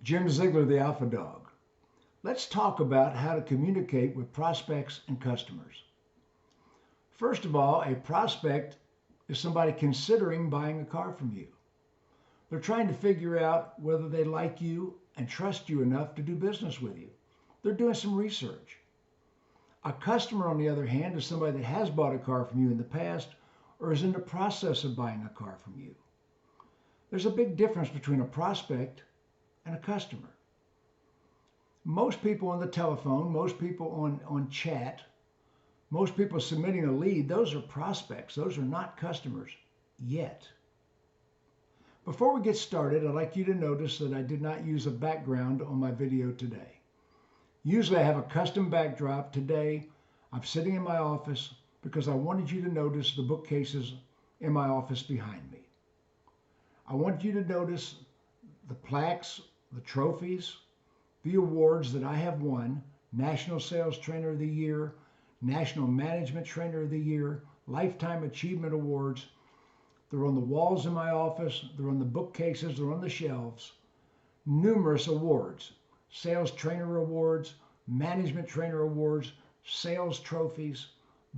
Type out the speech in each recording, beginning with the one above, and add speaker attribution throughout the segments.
Speaker 1: Jim Ziegler, the Alpha Dog. Let's talk about how to communicate with prospects and customers. First of all, a prospect is somebody considering buying a car from you. They're trying to figure out whether they like you and trust you enough to do business with you. They're doing some research. A customer, on the other hand, is somebody that has bought a car from you in the past or is in the process of buying a car from you. There's a big difference between a prospect and a customer. Most people on the telephone, most people on chat, most people submitting a lead, those are prospects. Those are not customers yet. Before we get started, I'd like you to notice that I did not use a background on my video today. Usually I have a custom backdrop. Today I'm sitting in my office because I wanted you to notice the bookcases in my office behind me. I want you to notice the plaques, the trophies, the awards that I have won: National Sales Trainer of the Year, National Management Trainer of the Year, Lifetime Achievement Awards. They're on the walls in my office, they're on the bookcases, they're on the shelves. Numerous awards: Sales Trainer Awards, Management Trainer Awards, sales trophies.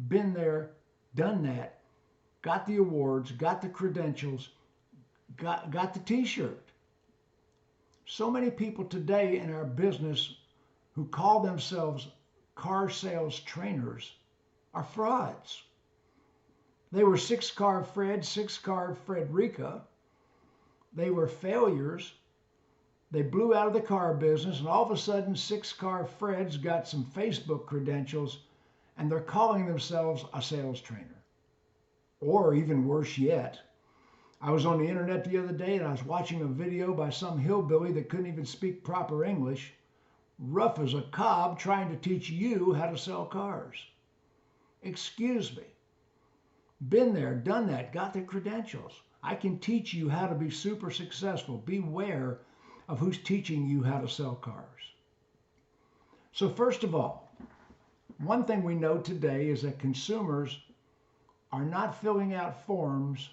Speaker 1: Been there, done that, got the awards, got the credentials, got the t-shirt. So many people today in our business who call themselves car sales trainers are frauds. They were six-car Fred, six-car Frederica. They were failures. They blew out of the car business, and all of a sudden, six-car Fred's got some Facebook credentials, and they're calling themselves a sales trainer. Or even worse yet, I was on the internet the other day and I was watching a video by some hillbilly that couldn't even speak proper English, rough as a cob, trying to teach you how to sell cars. Excuse me. Been there, done that, got the credentials. I can teach you how to be super successful. Beware of who's teaching you how to sell cars. So first of all, one thing we know today is that consumers are not filling out forms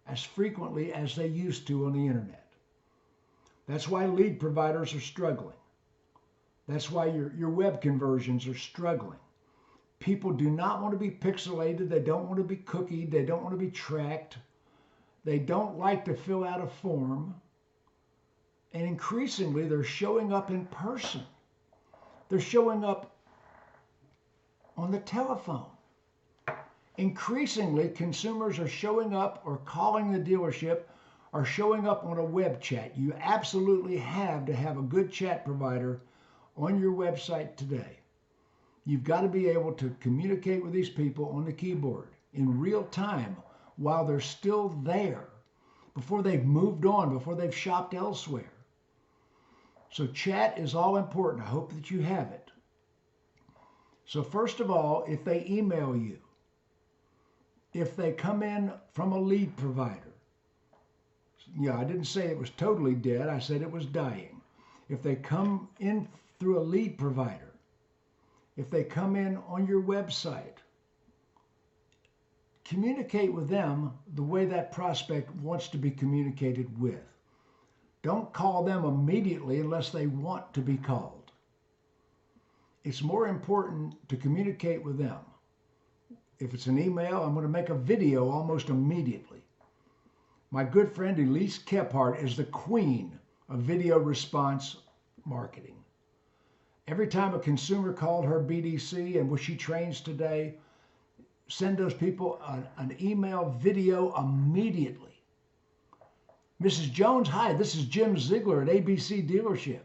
Speaker 1: as frequently as they used to on the internet. That's why lead providers are struggling. That's why your web conversions are struggling. People do not want to be pixelated. They don't want to be cookied. They don't want to be tracked. They don't like to fill out a form. And increasingly, they're showing up in person. They're showing up on the telephone. Increasingly, consumers are showing up or calling the dealership or showing up on a web chat. You absolutely have to have a good chat provider on your website today. You've got to be able to communicate with these people on the keyboard in real time while they're still there, before they've moved on, before they've shopped elsewhere. So chat is all important. I hope that you have it. So first of all, if they email you, if they come in from a lead provider, yeah, I didn't say it was totally dead. I said it was dying. If they come in through a lead provider, if they come in on your website, communicate with them the way that prospect wants to be communicated with. Don't call them immediately unless they want to be called. It's more important to communicate with them. If it's an email, I'm going to make a video almost immediately. My good friend Elise Kephart is the queen of video response marketing. Every time a consumer called her BDC and what she trains today, send those people an email video immediately. Mrs. Jones, hi, this is Jim Ziegler at ABC Dealership.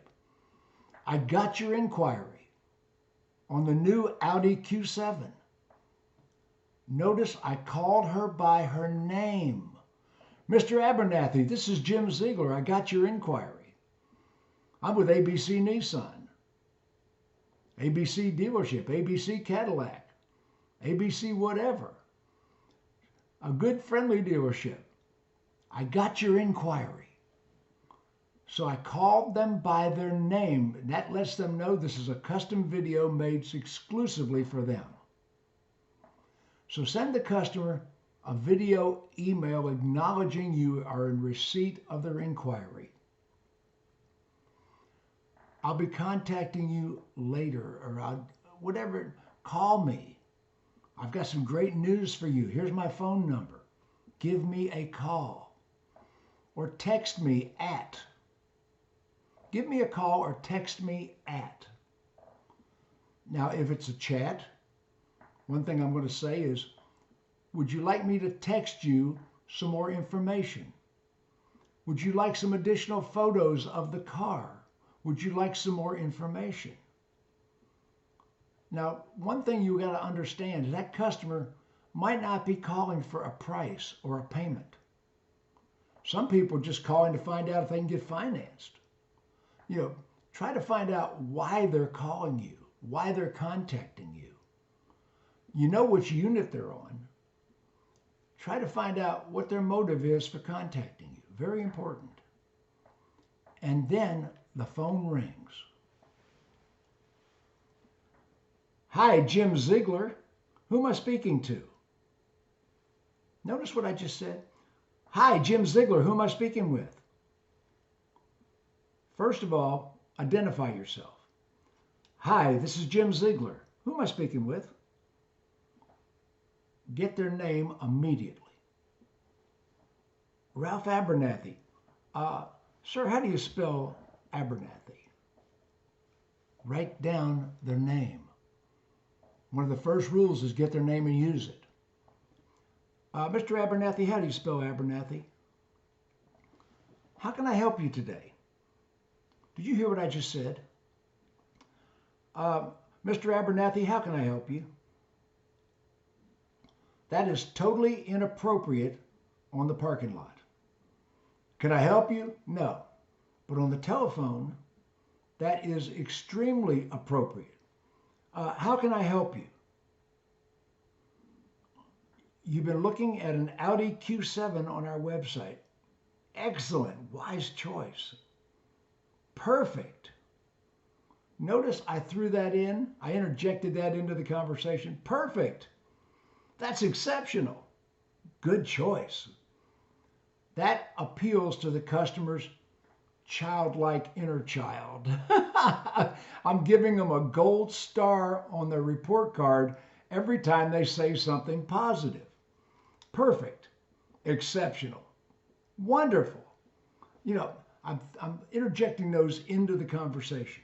Speaker 1: I got your inquiry on the new Audi Q7. Notice I called her by her name. Mr. Abernathy, this is Jim Ziegler. I got your inquiry. I'm with ABC Nissan, ABC Dealership, ABC Cadillac, ABC whatever. A good friendly dealership. I got your inquiry. So I called them by their name. That lets them know this is a custom video made exclusively for them. So send the customer a video email acknowledging you are in receipt of their inquiry. I'll be contacting you later, or whatever. Call me. I've got some great news for you. Here's my phone number. Give me a call. Or text me at. Give me a call or text me at. Now, if it's a chat, one thing I'm going to say is, would you like me to text you some more information? Would you like some additional photos of the car? Would you like some more information? Now, one thing you got to understand is that customer might not be calling for a price or a payment. Some people are just calling to find out if they can get financed. Try to find out why they're calling you, why they're contacting you. You know which unit they're on. Try to find out what their motive is for contacting you. Very important. And then the phone rings. Hi, Jim Ziegler. Who am I speaking to? Notice what I just said. Hi, Jim Ziegler. Who am I speaking with? First of all, identify yourself. Hi, this is Jim Ziegler. Who am I speaking with? Get their name immediately. Ralph Abernathy. Sir, how do you spell Abernathy? Write down their name. One of the first rules is get their name and use it. Mr. Abernathy, how do you spell Abernathy? How can I help you today? Did you hear what I just said? Mr. Abernathy, how can I help you? That is totally inappropriate on the parking lot. Can I help you? No. But on the telephone, that is extremely appropriate. How can I help you? You've been looking at an Audi Q7 on our website. Excellent, wise choice. Perfect. Notice I threw that in. I interjected that into the conversation. Perfect. That's exceptional. Good choice. That appeals to the customer's childlike inner child. I'm giving them a gold star on their report card every time they say something positive. Perfect. Exceptional. Wonderful. I'm interjecting those into the conversation.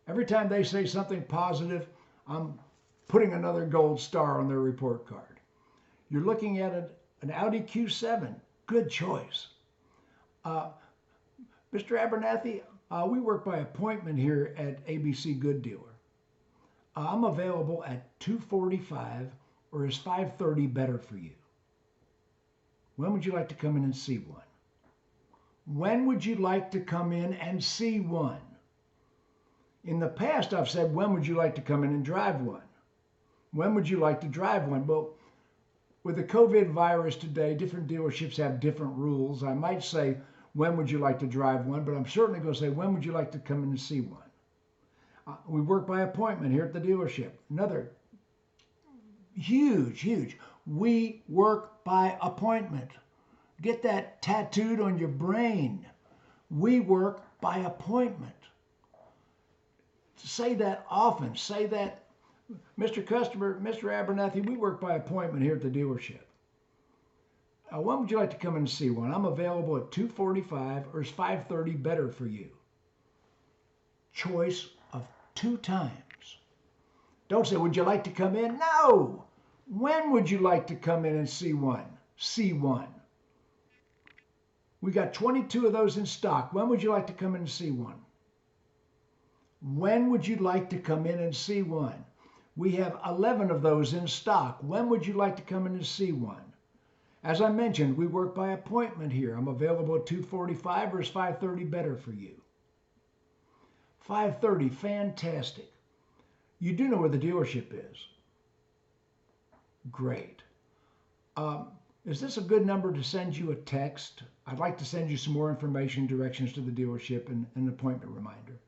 Speaker 1: Every time they say something positive, I'm putting another gold star on their report card. You're looking at an Audi Q7. Good choice. Mr. Abernathy, we work by appointment here at ABC Good Dealer. I'm available at 2:45, or is 5:30 better for you? When would you like to come in and see one? When would you like to come in and see one? In the past, I've said, when would you like to come in and drive one? When would you like to drive one? Well, with the COVID virus today, different dealerships have different rules. I might say, when would you like to drive one? But I'm certainly going to say, when would you like to come in and see one? We work by appointment here at the dealership. Another huge. We work by appointment. Get that tattooed on your brain. We work by appointment. Say that often. Say that, Mr. Customer, Mr. Abernathy, we work by appointment here at the dealership. When would you like to come in and see one? I'm available at 2:45, or is 5:30 better for you? Choice of 2 times. Don't say, would you like to come in? No! When would you like to come in and see one? See one. We got 22 of those in stock. When would you like to come in and see one? When would you like to come in and see one? We have 11 of those in stock. When would you like to come in and see one? As I mentioned, we work by appointment here. I'm available at 2:45, or is 5:30 better for you? 5:30, fantastic. You do know where the dealership is. Great. Is this a good number to send you a text? I'd like to send you some more information, directions to the dealership, and an appointment reminder.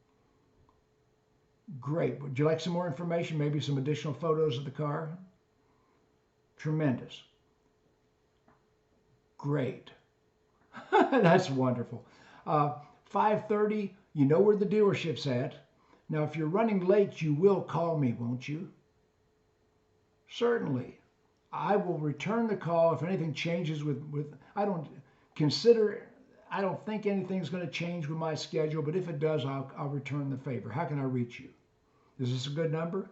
Speaker 1: Great. Would you like some more information? Maybe some additional photos of the car? Tremendous. Great. That's wonderful. 5:30, You know where the dealership's at. Now, if you're running late, you will call me, won't you? Certainly. I will return the call if anything changes I don't think anything's going to change with my schedule, but if it does, I'll return the favor. How can I reach you? Is this a good number?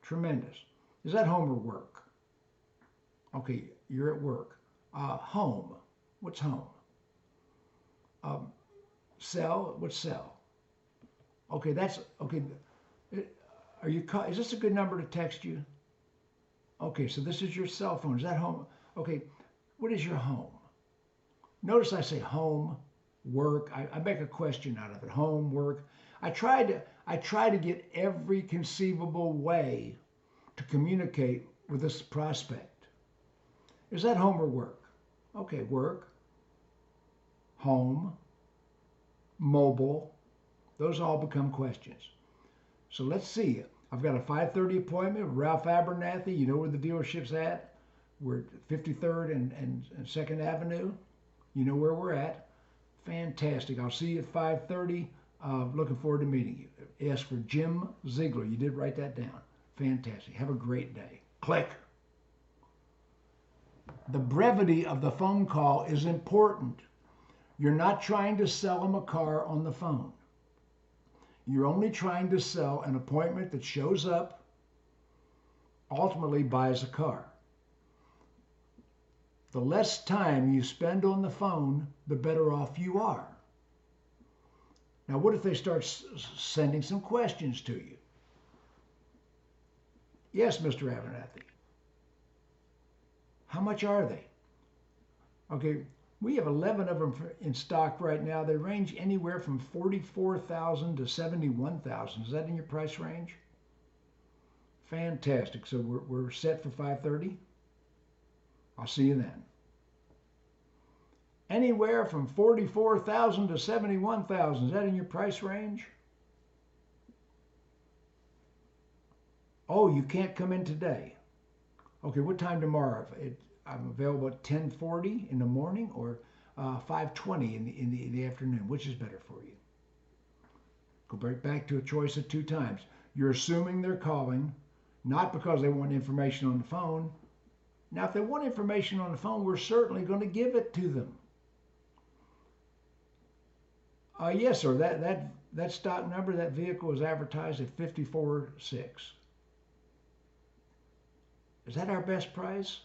Speaker 1: Tremendous. Is that home or work? Okay, you're at work. Home. What's home? Cell. What's cell? Okay, that's okay. Is this a good number to text you? Okay, so this is your cell phone. Is that home? Okay, what is your home? Notice I say home, work. I make a question out of it. Home, work. I try to get every conceivable way to communicate with this prospect. Is that home or work? Okay, work, home, mobile. Those all become questions. So let's see. I've got a 5:30 appointment with Ralph Abernathy. You know where the dealership's at? We're at 53rd and 2nd Avenue. You know where we're at. Fantastic. I'll see you at 5:30. Looking forward to meeting you. Ask for Jim Ziegler. You did write that down. Fantastic. Have a great day. Click. The brevity of the phone call is important. You're not trying to sell them a car on the phone. You're only trying to sell an appointment that shows up, ultimately buys a car. The less time you spend on the phone, the better off you are. Now, what if they start sending some questions to you? Yes, Mr. Abernathy. How much are they? Okay, we have 11 of them in stock right now. They range anywhere from $44,000 to $71,000. Is that in your price range? Fantastic. So we're set for 5:30. I'll see you then. Anywhere from $44,000 to $71,000. Is that in your price range? Oh, you can't come in today. Okay, what time tomorrow? I'm available at 10:40 in the morning or 5:20 in the afternoon. Which is better for you? Go back to a choice of two times. You're assuming they're calling, not because they want information on the phone. Now, if they want information on the phone, we're certainly going to give it to them. Yes, sir. That stock number, that vehicle is advertised at $54,600. Is that our best price?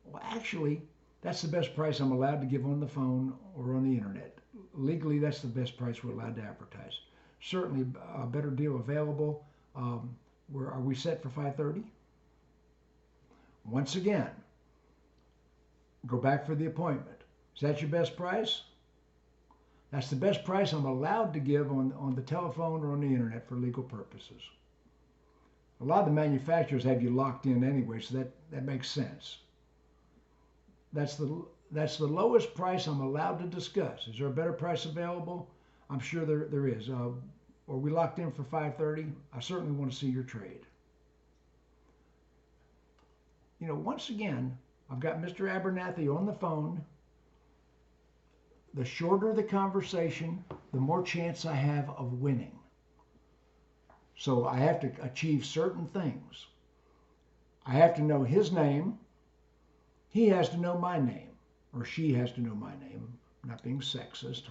Speaker 1: Well, actually, that's the best price I'm allowed to give on the phone or on the internet. Legally, that's the best price we're allowed to advertise. Certainly a better deal available. Are we set for 5:30? Once again, go back for the appointment. Is that your best price? That's the best price I'm allowed to give on the telephone or on the internet for legal purposes. A lot of the manufacturers have you locked in anyway, so that makes sense. That's the lowest price I'm allowed to discuss. Is there a better price available? I'm sure there is. Are we locked in for 5:30? I certainly want to see your trade. You know, once again, I've got Mr. Abernathy on the phone. The shorter the conversation, the more chance I have of winning. So I have to achieve certain things. I have to know his name. He has to know my name, or she has to know my name. I'm not being sexist.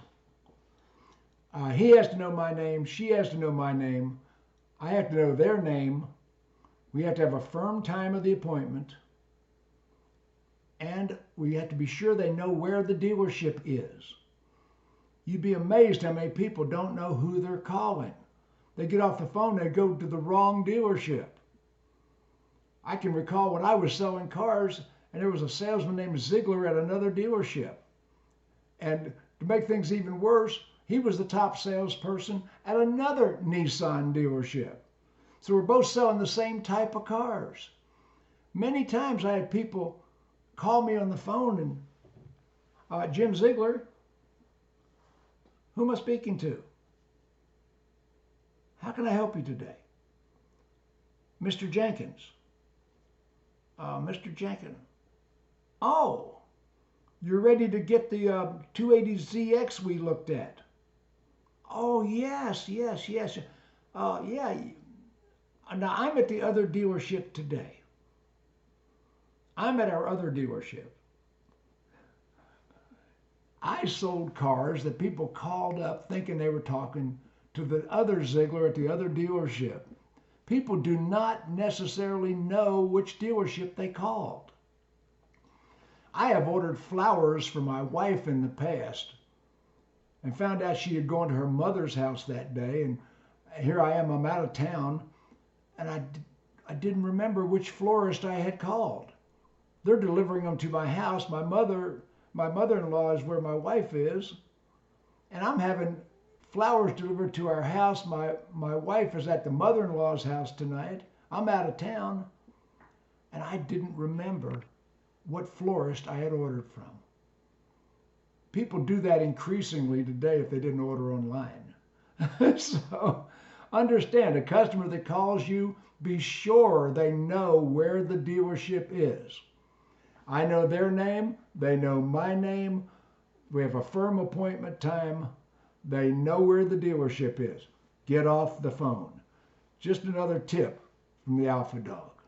Speaker 1: He has to know my name. She has to know my name. I have to know their name. We have to have a firm time of the appointment. And we have to be sure they know where the dealership is. You'd be amazed how many people don't know who they're calling. They get off the phone, they go to the wrong dealership. I can recall when I was selling cars, and there was a salesman named Ziegler at another dealership. And to make things even worse, he was the top salesperson at another Nissan dealership. So we're both selling the same type of cars. Many times I had people call me on the phone and, Jim Ziegler, who am I speaking to? How can I help you today? Mr. Jenkins. Mr. Jenkins. Oh, you're ready to get the 280ZX we looked at. Oh, yes, yes, yes. Yeah. Now, I'm at the other dealership today. I'm at our other dealership. I sold cars that people called up thinking they were talking to the other Ziegler at the other dealership. People do not necessarily know which dealership they called. I have ordered flowers for my wife in the past and found out she had gone to her mother's house that day. And here I am, I'm out of town, and I didn't remember which florist I had called. They're delivering them to my house. My mother-in-law is where my wife is, and I'm having flowers delivered to our house. My wife is at the mother-in-law's house tonight. I'm out of town, and I didn't remember what florist I had ordered from. People do that increasingly today if they didn't order online. So understand, a customer that calls you, be sure they know where the dealership is. I know their name, they know my name, we have a firm appointment time, they know where the dealership is. Get off the phone. Just another tip from the Alpha Dog.